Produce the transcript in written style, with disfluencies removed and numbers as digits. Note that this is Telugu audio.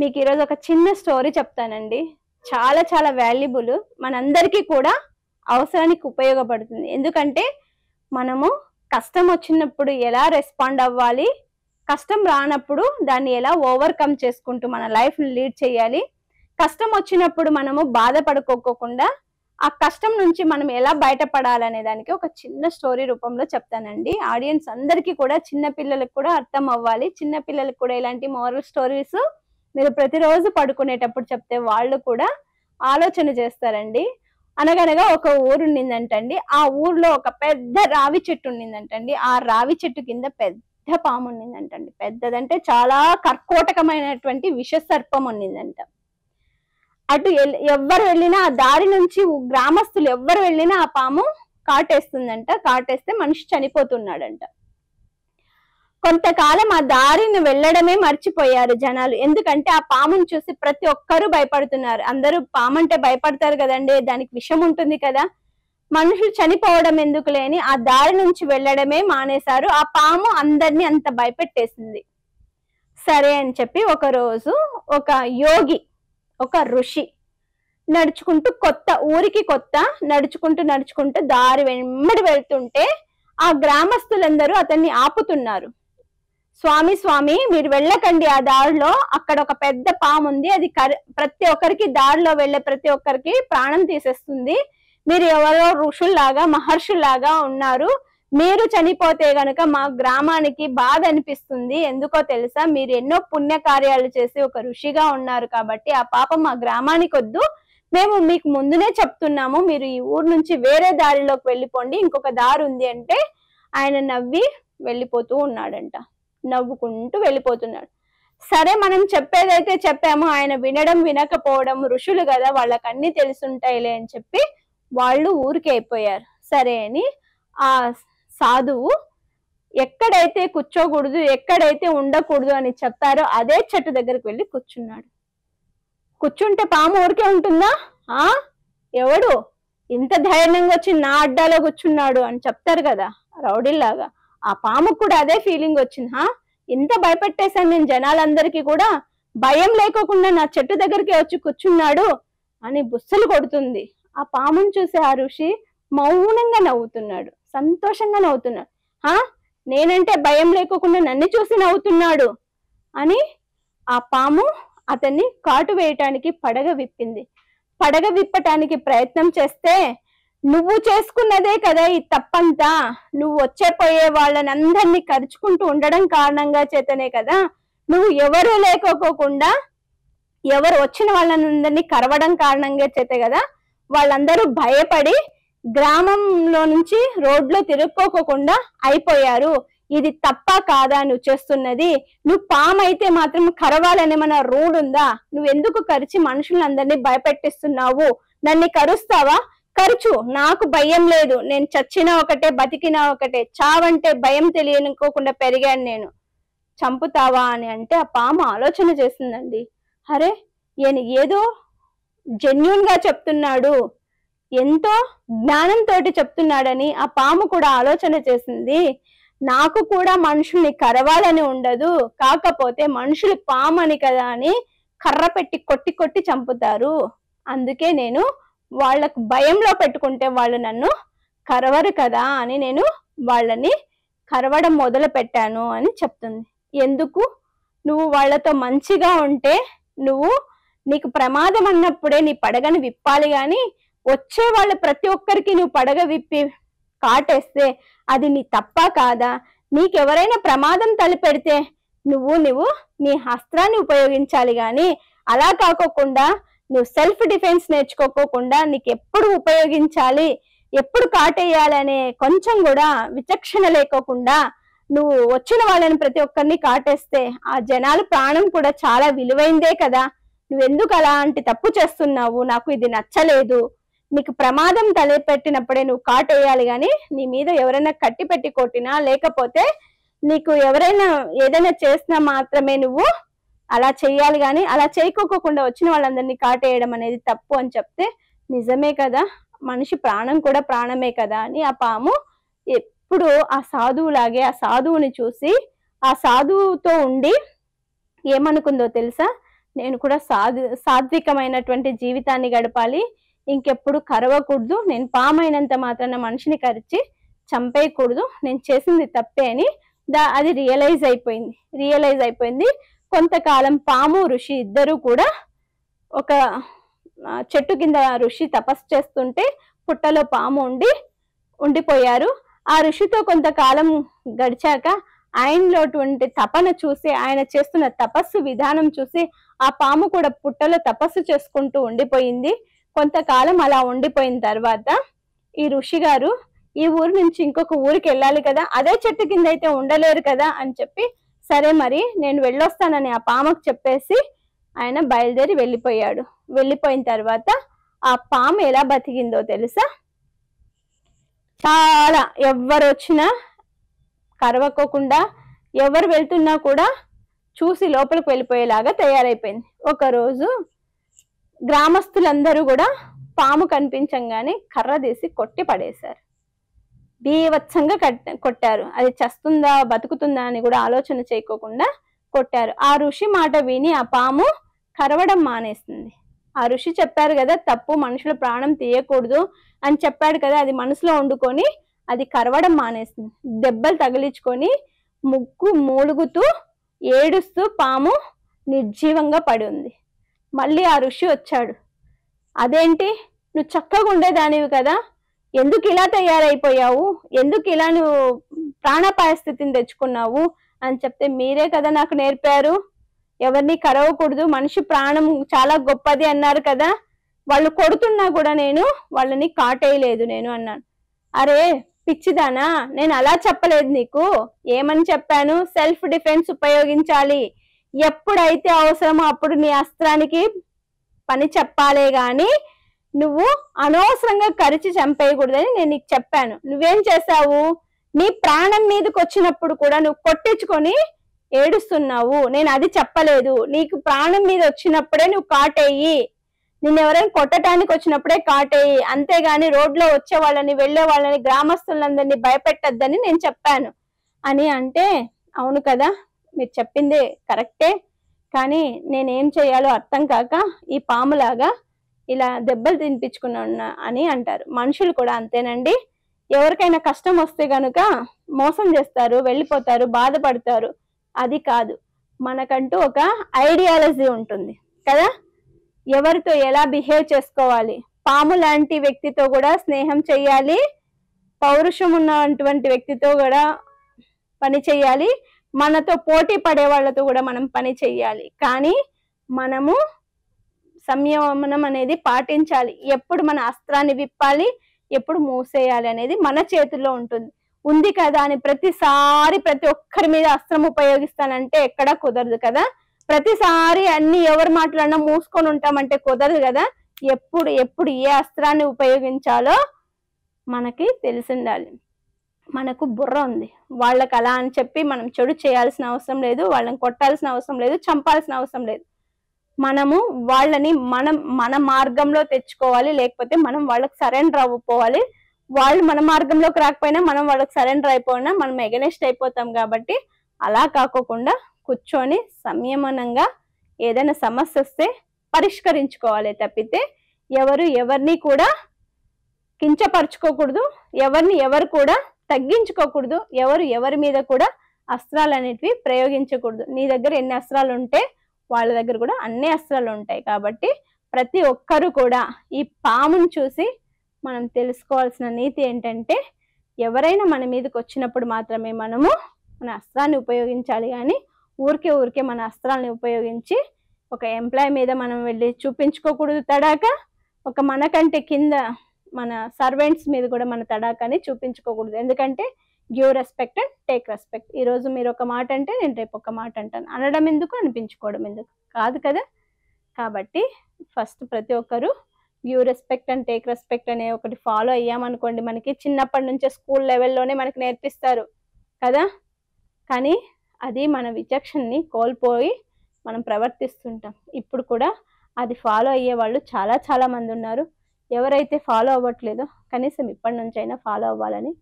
మీకు ఈరోజు ఒక చిన్న స్టోరీ చెప్తానండి. చాలా చాలా వాల్యుబుల్, మనందరికీ కూడా అవసరానికి ఉపయోగపడుతుంది. ఎందుకంటే మనము కష్టం వచ్చినప్పుడు ఎలా రెస్పాండ్ అవ్వాలి, కష్టం రానప్పుడు దాన్ని ఎలా ఓవర్కమ్ చేసుకుంటూ మన లైఫ్ని లీడ్ చేయాలి, కష్టం వచ్చినప్పుడు మనము బాధపడుకోకుండా ఆ కష్టం నుంచి మనం ఎలా బయటపడాలనే దానికి ఒక చిన్న స్టోరీ రూపంలో చెప్తానండి. ఆడియన్స్ అందరికీ కూడా, చిన్న పిల్లలకు కూడా అర్థం అవ్వాలి. చిన్న పిల్లలకు కూడా ఇలాంటి మోరల్ స్టోరీస్ మీరు ప్రతిరోజు పడుకునేటప్పుడు చెప్తే వాళ్ళు కూడా ఆలోచన చేస్తారండి. అనగనగా ఒక ఊరు ఉండిందంటండి. ఆ ఊర్లో ఒక పెద్ద రావి చెట్టు ఉండిందంటండి. ఆ రావి చెట్టు కింద పెద్ద పాము ఉండిందంటండి. పెద్దదంటే చాలా కర్కోటకమైనటువంటి విష సర్పం ఉండిందంట. అటు ఎవ్వరు వెళ్ళినా ఆ దారి నుంచి గ్రామస్తులు ఎవ్వరు వెళ్ళినా ఆ పాము కాటేస్తుందంట. కాటేస్తే మనిషి చనిపోతున్నాడంట. కొంతకాలం ఆ దారిని వెళ్ళడమే మర్చిపోయారు జనాలు. ఎందుకంటే ఆ పామును చూసి ప్రతి ఒక్కరూ భయపడుతున్నారు. అందరూ పాము అంటే భయపడతారు కదండి, దానికి విషం ఉంటుంది కదా, మనుషులు చనిపోవడం ఎందుకు లేని ఆ దారి నుంచి వెళ్ళడమే మానేశారు. ఆ పాము అందరినీ అంత భయపెట్టేసింది. సరే అని చెప్పి ఒక రోజు ఒక యోగి, ఒక ఋషి నడుచుకుంటూ ఊరికి కొత్త నడుచుకుంటూ దారి వెంబడి వెళ్తుంటే ఆ గ్రామస్తులందరూ అతన్ని ఆపుతున్నారు. స్వామి మీరు వెళ్ళకండి, ఆ దారిలో అక్కడ ఒక పెద్ద పాము ఉంది, అది ప్రతి ఒక్కరికి దారిలో వెళ్ళే ప్రతి ఒక్కరికి ప్రాణం తీసేస్తుంది. మీరు ఎవరో ఋషుల్లాగా మహర్షుల్లాగా ఉన్నారు, మీరు చనిపోతే గనుక మా గ్రామానికి బాధ అనిపిస్తుంది. ఎందుకో తెలుసా, మీరు ఎన్నో పుణ్యకార్యాలు చేసి ఒక ఋషిగా ఉన్నారు కాబట్టి ఆ పాపం మా గ్రామానికి వద్దు, మేము మీకు ముందునే చెప్తున్నాము, మీరు ఈ ఊరు నుంచి వేరే దారిలోకి వెళ్ళిపోండి, ఇంకొక దారి ఉంది అంటే ఆయన నవ్వి వెళ్ళిపోతూ ఉన్నాడంట. నవ్వుకుంటూ వెళ్ళిపోతున్నాడు. సరే, మనం చెప్పేదైతే చెప్పాము, ఆయన వినడం వినకపోవడం ఋషులు కదా, వాళ్ళకి అన్ని తెలుసుంటాయిలే అని చెప్పి వాళ్ళు ఊరికే అయిపోయారు. సరే అని ఆ సాధువు ఎక్కడైతే కూర్చోకూడదు, ఎక్కడైతే ఉండకూడదు అని చెప్తారో అదే చెట్టు దగ్గరికి వెళ్ళి కూర్చున్నాడు. కూర్చుంటే పాము ఊరికే ఉంటుందా? ఎవడు ఇంత ధైర్యంగా వచ్చి నా అడ్డాలో కూర్చున్నాడు అని చెప్తారు కదా రౌడీలాగా. ఆ పాముకు కూడా అదే ఫీలింగ్ వచ్చింది. ఇంత భయపెట్టేశాను నేను జనాలందరికీ కూడా, భయం లేకోకుండా నా చెట్టు దగ్గరికి వచ్చి కూర్చున్నాడు అని బుస్సలు కొడుతుంది. ఆ పామును చూసి ఆ ఋషి మౌనంగా నవ్వుతున్నాడు, సంతోషంగా నవ్వుతున్నాడు. నేనంటే భయం లేకోకుండా నన్ను చూసి నవ్వుతున్నాడు అని ఆ పాము అతన్ని కాటు వేయటానికి పడగ విప్పింది. పడగ విప్పటానికి ప్రయత్నం చేస్తే, నువ్వు చేసుకున్నదే కదా ఈ తప్పంతా, నువ్వు వచ్చేపోయే వాళ్ళని అందరినీ కరుచుకుంటూ ఉండడం కారణంగా చేతనే కదా, నువ్వు ఎవరు లేకోకుండా ఎవరు వచ్చిన వాళ్ళందరినీ కరవడం కారణంగా చేతే కదా వాళ్ళందరూ భయపడి గ్రామంలో నుంచి రోడ్లో తిరుక్కోకుండా అయిపోయారు. ఇది తప్ప కాదా నువ్వు చేస్తున్నది? నువ్వు పాము అయితే మాత్రం కరవాలని మన రూల్ ఉందా? నువ్వెందుకు కరిచి మనుషులందరినీ భయపెట్టిస్తున్నావు? నన్ను కరుస్తావా? ఖర్చు, నాకు భయం లేదు, నేను చచ్చినా ఒకటే బతికినా ఒకటే, చావంటే భయం తెలియనుకోకుండా పెరిగాను నేను, చంపుతావా అని అంటే ఆ పాము ఆలోచన చేసిందండి. అరే, ఈయన ఏదో జెన్యూన్ గా చెప్తున్నాడు, ఎంతో జ్ఞానంతో చెప్తున్నాడని ఆ పాము కూడా ఆలోచన చేసింది. నాకు కూడా మనుషుల్ని కరవాలని ఉండదు, కాకపోతే మనుషులు పాము అని కదా అని కర్ర పెట్టి కొట్టి కొట్టి చంపుతారు, అందుకే నేను వాళ్ళకు భయంలో పెట్టుకుంటే వాళ్ళు నన్ను కరవరు కదా అని నేను వాళ్ళని కరవడం మొదలు పెట్టాను అని చెప్తుంది. ఎందుకు? నువ్వు వాళ్ళతో మంచిగా ఉంటే, నీకు ప్రమాదం అన్నప్పుడే నీ పడగని విప్పాలి గాని, వచ్చే వాళ్ళ ప్రతి ఒక్కరికి నువ్వు పడగ విప్పి కాటేస్తే అది నీ తప్ప కాదా? నీకెవరైనా ప్రమాదం తలపెడితే నువ్వు నీ అస్త్రాన్ని ఉపయోగించాలి గాని, అలా కాకోకుండా నువ్వు సెల్ఫ్ డిఫెన్స్ నేర్చుకోకుండా నీకు ఎప్పుడు ఉపయోగించాలి, ఎప్పుడు కాటేయాలనే కొంచెం కూడా విచక్షణ లేకోకుండా నువ్వు వచ్చిన వాళ్ళని ప్రతి ఒక్కరిని కాటేస్తే ఆ జనాల ప్రాణం కూడా చాలా విలువైందే కదా, నువ్వెందుకు అలాంటి తప్పు చేస్తున్నావు? నాకు ఇది నచ్చలేదు. నీకు ప్రమాదం తలపెట్టినప్పుడే నువ్వు కాటేయాలి గాని, నీ మీద ఎవరైనా కట్టి పెట్టి కొట్టినా, లేకపోతే నీకు ఎవరైనా ఏదైనా చేసినా మాత్రమే నువ్వు అలా చెయ్యాలి గాని, అలా చేయకోకుండా వచ్చిన వాళ్ళందరినీ కాటేయడం అనేది తప్పు అని చెప్తే, నిజమే కదా, మనిషి ప్రాణం కూడా ప్రాణమే కదా అని ఆ పాము ఎప్పుడు ఆ సాధువులాగే ఆ సాధువుని చూసి ఆ సాధువుతో ఉండి ఏమనుకుందో తెలుసా? నేను కూడా సాత్వికమైనటువంటి జీవితాన్ని గడపాలి, ఇంకెప్పుడు కరవకూడదు, నేను పామైనంత మాత్రాన మనిషిని కరిచి చంపేయకూడదు, నేను చేసింది తప్పే అని అది రియలైజ్ అయిపోయింది. కొంతకాలం పాము ఋషి ఇద్దరు కూడా ఒక చెట్టు కింద ఋషి తపస్సు చేస్తుంటే పుట్టలో పాము ఉండిపోయారు. ఆ ఋషితో కొంతకాలం గడిచాక ఆయనలోటువంటి తపన చూసి, ఆయన చేస్తున్న తపస్సు విధానం చూసి ఆ పాము కూడా పుట్టలో తపస్సు చేసుకుంటూ ఉండిపోయింది. కొంతకాలం అలా ఉండిపోయిన తర్వాత ఈ ఋషి గారు ఈ ఊరు నుంచి ఇంకొక ఊరికి వెళ్ళాలి కదా, అదే చెట్టు కింద అయితే ఉండలేరు కదా అని చెప్పి, సరే మరి నేను వెళ్ళొస్తానని ఆ పాముకు చెప్పేసి ఆయన బయలుదేరి వెళ్ళిపోయాడు. వెళ్ళిపోయిన తర్వాత ఆ పాము ఎలా బతికిందో తెలుసా? చాలా ఎవరు వచ్చినా కరవకోకుండా, ఎవరు వెళ్తున్నా కూడా చూసి లోపలికి వెళ్ళిపోయేలాగా తయారైపోయింది. ఒకరోజు గ్రామస్తులందరూ కూడా పాము కనిపించంగానే కర్ర తీసి కొట్టి పడేశారు. బీభత్సంగా కొట్టారు. అది చస్తుందా బతుకుతుందా అని కూడా ఆలోచన చేయకోకుండా కొట్టారు. ఆ ఋషి మాట విని ఆ పాము కరవడం మానేసింది. ఆ ఋషి చెప్పారు కదా, తప్పు, మనుషుల ప్రాణం తీయకూడదు అని చెప్పాడు కదా, అది మనసులో వండుకొని అది కరవడం మానేసింది. దెబ్బలు తగిలించుకొని ముక్కు మూలుగుతూ ఏడుస్తూ పాము నిర్జీవంగా పడి ఉంది. మళ్ళీ ఆ ఋషి వచ్చాడు. అదేంటి, నువ్వు చక్కగా ఉండేదానివి కదా, ఎందుకు ఇలా తయారైపోయావు, ఎందుకు ఇలా నువ్వు ప్రాణాపాయ స్థితిని తెచ్చుకున్నావు అని చెప్తే, మీరే కదా నాకు నేర్పారు, ఎవరిని కరవకూడదు, మనిషి ప్రాణం చాలా గొప్పది అన్నారు కదా, వాళ్ళు కొడుతున్నా కూడా నేను వాళ్ళని కాటేయలేదు నేను అన్నాను. అరే పిచ్చిదానా, నేను అలా చెప్పలేదు నీకు, ఏమని చెప్పాను, సెల్ఫ్ డిఫెన్స్ ఉపయోగించాలి, ఎప్పుడైతే అవసరమో అప్పుడు నీ అస్త్రానికి పని చెప్పాలే గాని నువ్వు అనవసరంగా కరిచి చంపేయకూడదని నేను నీకు చెప్పాను. నువ్వేం చేసావు, నీ ప్రాణం మీదకి వచ్చినప్పుడు కూడా నువ్వు కొట్టించుకొని ఏడుస్తున్నావు. నేను అది చెప్పలేదు, నీకు ప్రాణం మీద వచ్చినప్పుడే నువ్వు కాటేయి, నిన్ను ఎవరైనా కొట్టడానికి వచ్చినప్పుడే కాటేయి, అంతేగాని రోడ్లో వచ్చే వాళ్ళని వెళ్లే వాళ్ళని గ్రామస్తులందరినీ భయపెట్టద్దని నేను చెప్పాను అని అంటే, అవును కదా మీరు చెప్పింది కరెక్టే, కానీ నేనేం చేయాలో అర్థం కాక ఈ పాములాగా ఇలా దెబ్బలు తినిపించుకున్నా అని అంటారు. మనుషులు కూడా అంతేనండి, ఎవరికైనా కష్టం వస్తే గనుక మోసం చేస్తారు, వెళ్ళిపోతారు, బాధపడతారు. అది కాదు, మనకంటూ ఒక ఐడియాలజీ ఉంటుంది కదా, ఎవరితో ఎలా బిహేవ్ చేసుకోవాలి. పాము లాంటి వ్యక్తితో కూడా స్నేహం చెయ్యాలి, పౌరుషం ఉన్నటువంటి వ్యక్తితో కూడా పని చెయ్యాలి, మనతో పోటీ పడే వాళ్ళతో కూడా మనం పని చెయ్యాలి. కానీ మనము సంయమనం అనేది పాటించాలి. ఎప్పుడు మన అస్త్రాన్ని విప్పాలి, ఎప్పుడు మూసేయాలి అనేది మన చేతుల్లో ఉంది కదా అని ప్రతిసారి ప్రతి ఒక్కరి మీద అస్త్రం ఉపయోగిస్తానంటే ఎక్కడా కుదరదు కదా, ప్రతిసారి అన్ని ఎవరు మాట్లాడినా మూసుకొని ఉంటామంటే కుదరదు కదా. ఎప్పుడు ఏ అస్త్రాన్ని ఉపయోగించాలో మనకి తెలిసి ఉండాలి. మనకు బుర్ర ఉంది, వాళ్ళకి అలా అని చెప్పి మనం చెడు చేయాల్సిన అవసరం లేదు, వాళ్ళని కొట్టాల్సిన అవసరం లేదు, చంపాల్సిన అవసరం లేదు. మనము వాళ్ళని మన మార్గంలో తెచ్చుకోవాలి, లేకపోతే మనం వాళ్ళకి సరెండర్ అవ్వపోవాలి. వాళ్ళు మన మార్గంలోకి రాకపోయినా మనం వాళ్ళకి సరెండర్ అయిపోయినా మనం ఎగనెస్ట్ అయిపోతాం. కాబట్టి అలా కాకోకుండా కూర్చొని సంయమనంగా ఏదైనా సమస్య వస్తే పరిష్కరించుకోవాలి తప్పితే ఎవరిని కూడా కించపరచుకోకూడదు, ఎవరు కూడా తగ్గించుకోకూడదు, ఎవరి మీద కూడా అస్త్రాలు అనేటివి ప్రయోగించకూడదు. నీ దగ్గర ఎన్ని అస్త్రాలు ఉంటే వాళ్ళ దగ్గర కూడా అన్ని అస్త్రాలు ఉంటాయి. కాబట్టి ప్రతి ఒక్కరు కూడా ఈ పామును చూసి మనం తెలుసుకోవాల్సిన నీతి ఏంటంటే, ఎవరైనా మన మీదకి వచ్చినప్పుడు మాత్రమే మనము మన అస్త్రాన్ని ఉపయోగించాలి. కానీ ఊరికే మన అస్త్రాలను ఉపయోగించి ఒక ఎంప్లాయ్ మీద మనం వెళ్ళి చూపించుకోకూడదు తడాక, ఒక మనకంటే కింద మన సర్వెంట్స్ మీద కూడా మన తడాకని చూపించుకోకూడదు. ఎందుకంటే give respect and take respect. ఈరోజు మీరు ఒక మాట అంటే నేను రేపు ఒక మాట అంటాను, అనడం ఎందుకు అనిపించుకోవడం ఎందుకు కాదు కదా. కాబట్టి ఫస్ట్ ప్రతి ఒక్కరు give respect and take respect అనే ఒకటి ఫాలో అయ్యామనుకోండి, మనకి చిన్నప్పటి నుంచే స్కూల్ లెవెల్లోనే మనకి నేర్పిస్తారు కదా. కానీ అది మన విచక్షణని కోల్పోయి మనం ప్రవర్తిస్తుంటాం. ఇప్పుడు కూడా అది ఫాలో అయ్యే వాళ్ళు చాలా మంది ఉన్నారు. ఎవరైతే ఫాలో అవ్వట్లేదో కనీసం ఇప్పటి నుంచైనా ఫాలో అవ్వాలని